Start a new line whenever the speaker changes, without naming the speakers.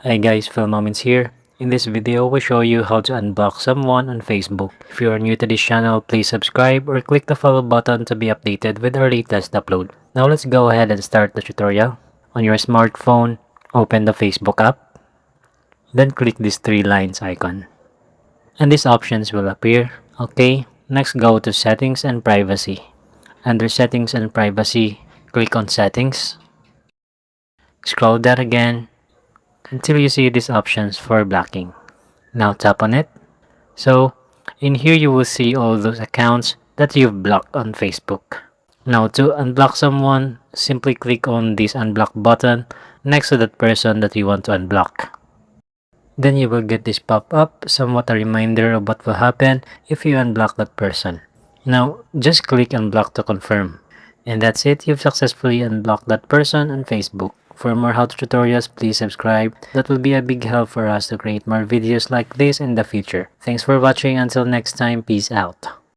Hi guys, Filmoments here. In this video, we'll show you how to unblock someone on Facebook. If you are new to this channel, please subscribe or click the follow button to be updated with our latest upload. Now let's go ahead and start the tutorial. On your smartphone, open the Facebook app, then click this three lines icon. And these options will appear. Okay, next go to Settings and Privacy. Under Settings and Privacy, click on Settings. Scroll down again until you see these options for blocking. Now tap on it. So in here you will see all those accounts that you've blocked on Facebook. Now to unblock someone, simply click on this unblock button next to that person that you want to unblock. Then you will get this pop-up, somewhat a reminder of what will happen if you unblock that person. Now just click unblock to confirm. And that's it, you've successfully unblocked that person on Facebook. For more how-to tutorials, please subscribe. That will be a big help for us to create more videos like this in the future. Thanks for watching. Until next time, peace out.